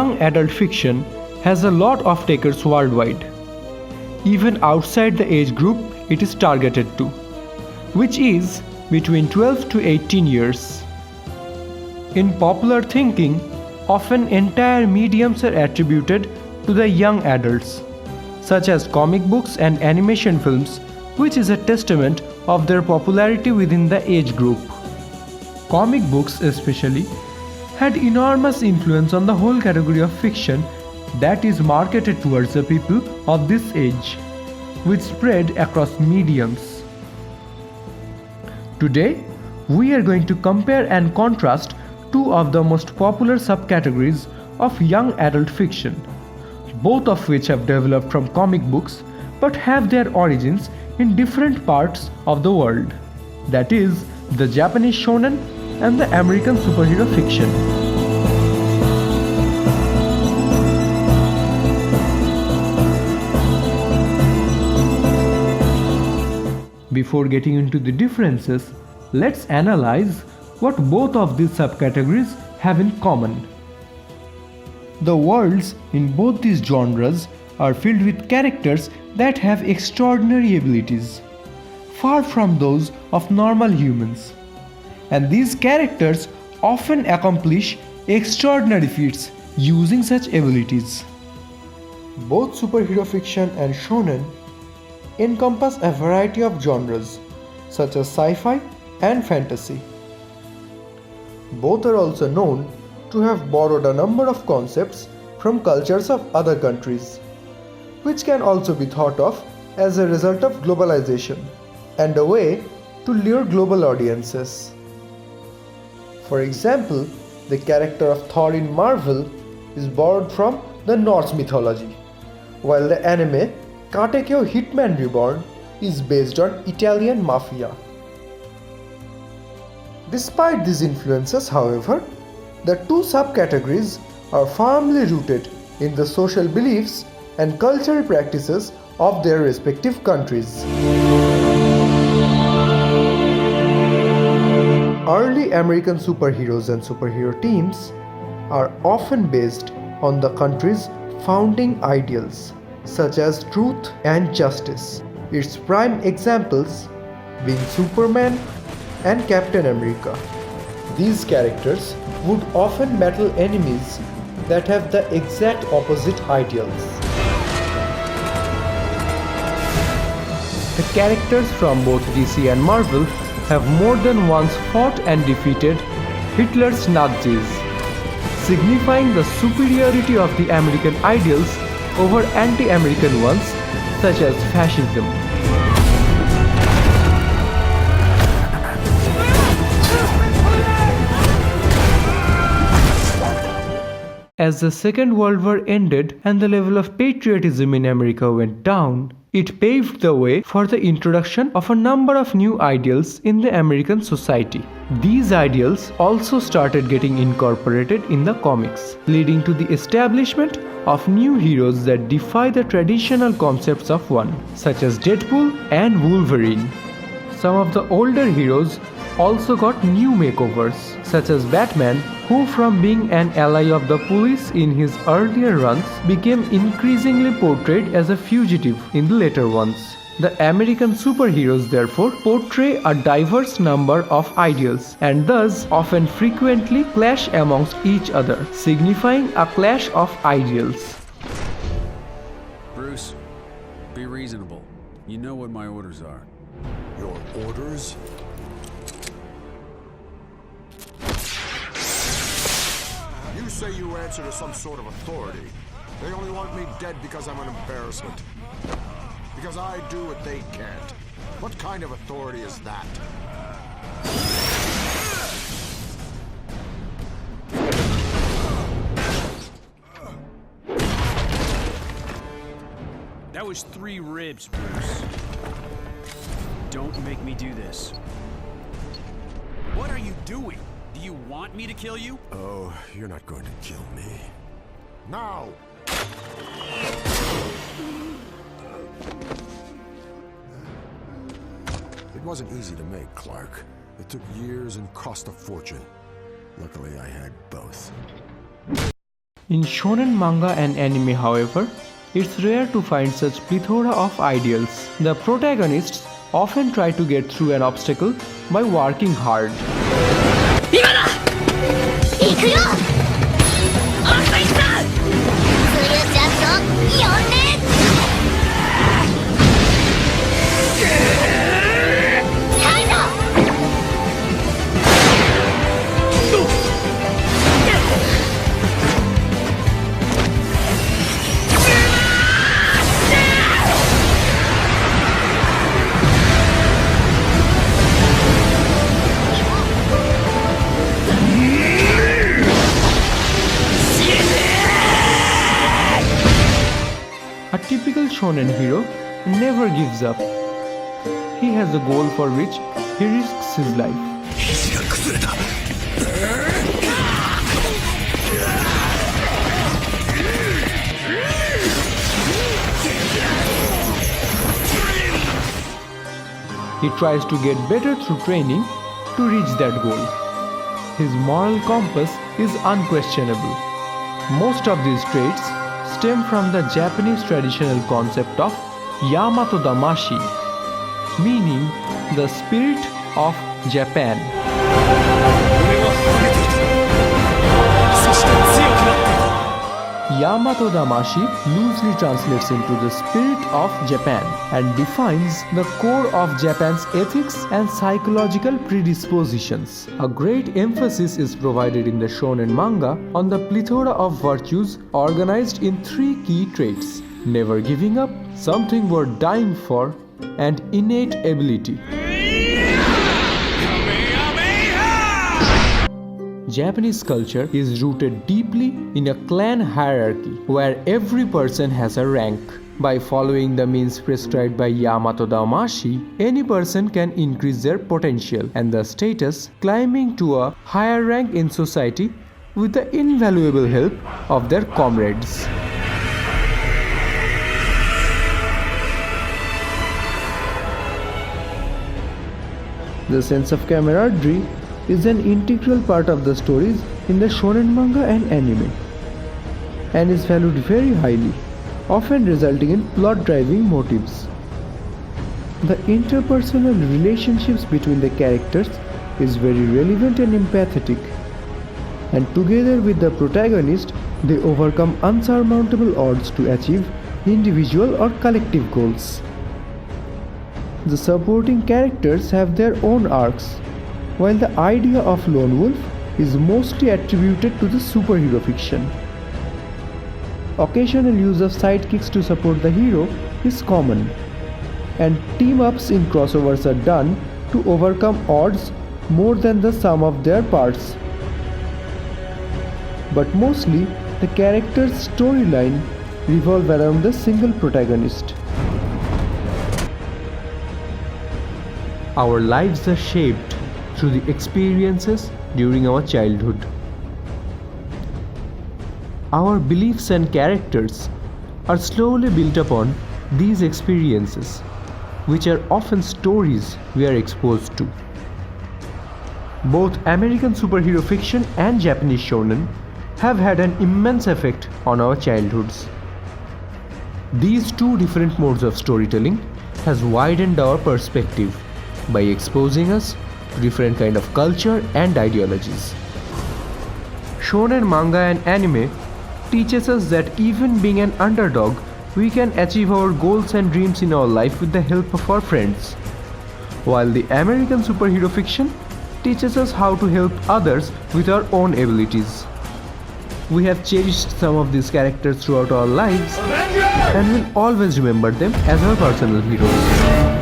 young adult fiction has a lot of takers worldwide. Even outside the age group it is targeted to, which is between 12 to 18 years. In popular thinking, often entire mediums are attributed to the young adults, such as comic books and animation films, which is a testament of their popularity within the age group. Comic books especially had enormous influence on the whole category of fiction that is marketed towards the people of this age, which spread across mediums. Today, we are going to compare and contrast two of the most popular subcategories of young adult fiction, both of which have developed from comic books but have their origins in different parts of the world. That is, the Japanese shonen and the American superhero fiction. Before getting into the differences, let's analyze what both of these subcategories have in common. The worlds in both these genres are filled with characters that have extraordinary abilities, far from those of normal humans. And these characters often accomplish extraordinary feats using such abilities. Both superhero fiction and shonen encompass a variety of genres, such as sci-fi and fantasy. Both are also known to have borrowed a number of concepts from cultures of other countries, which can also be thought of as a result of globalization and a way to lure global audiences. For example, the character of Thor in Marvel is borrowed from the Norse mythology, while the anime Katekyo Hitman Reborn is based on Italian mafia. Despite these influences, however, the two subcategories are firmly rooted in the social beliefs and cultural practices of their respective countries. Early American superheroes and superhero teams are often based on the country's founding ideals, such as truth and justice, its prime examples being Superman and Captain America. These characters would often battle enemies that have the exact opposite ideals. The characters from both DC and Marvel have more than once fought and defeated Hitler's Nazis, signifying the superiority of the American ideals over anti-American ones such as fascism. As the Second World War ended and the level of patriotism in America went down, it paved the way for the introduction of a number of new ideals in the American society. These ideals also started getting incorporated in the comics, leading to the establishment of new heroes that defy the traditional concepts of one, such as Deadpool and Wolverine. Some of the older heroes also got new makeovers, such as Batman, who from being an ally of the police in his earlier runs became increasingly portrayed as a fugitive in the later ones. The American superheroes therefore portray a diverse number of ideals and thus often frequently clash amongst each other, signifying a clash of ideals. Bruce, be reasonable. You know what my orders are. Your orders? You say you answer to some sort of authority. They only want me dead because I'm an embarrassment. Because I do what they can't. What kind of authority is that? That was 3 ribs, Bruce. Don't make me do this. What are you doing? Do you want me to kill you? Oh, you're not going to kill me. Now! It wasn't easy to make, Clark. It took years and cost a fortune. Luckily, I had both. In shonen manga and anime, however, it's rare to find such plethora of ideals. The protagonists often try to get through an obstacle by working hard. 今だ行くよアスイさんツルジャット4連タイザA typical shonen hero never gives up. He has a goal for which he risks his life. 肘が崩れた He tries to get better through training to reach that goal. His moral compass is unquestionable. Most of these traits stem from the Japanese traditional concept of Yamato Damashi, meaning the spirit of Japan. そして強くなって Yamato Damashi loosely translates into the spirit of Japan and defines the core of Japan's ethics and psychological predispositions. A great emphasis is provided in the shonen manga on the plethora of virtues organized in 3 key traits: never giving up, something worth dying for, and innate ability. Japanese culture is rooted deeply in a clan hierarchy where every person has a rank. By following the means prescribed by Yamato Damashi, any person can increase their potential and the status, climbing to a higher rank in society with the invaluable help of their comrades. The sense of camaraderie is an integral part of the stories in the shonen manga and anime, and is valued very highly, often resulting in plot-driving motives. The interpersonal relationships between the characters is very relevant and empathetic, and together with the protagonist, they overcome unsurmountable odds to achieve individual or collective goals. The supporting characters have their own arcs, while the idea of lone wolf is mostly attributed to the superhero fiction. Occasional use of sidekicks to support the hero is common, and team-ups in crossovers are done to overcome odds more than the sum of their parts. But mostly, the character's storyline revolve around the single protagonist. Our lives are shaped through the experiences during our childhood. Our beliefs and characters are slowly built upon these experiences, which are often stories we are exposed to. Both American superhero fiction and Japanese shonen have had an immense effect on our childhoods. These 2 different modes of storytelling has widened our perspective by exposing us to different kind of culture and ideologies. Shonen manga and anime teaches us that even being an underdog, we can achieve our goals and dreams in our life with the help of our friends. While the American superhero fiction teaches us how to help others with our own abilities. We have cherished some of these characters throughout our lives and will always remember them as our personal heroes.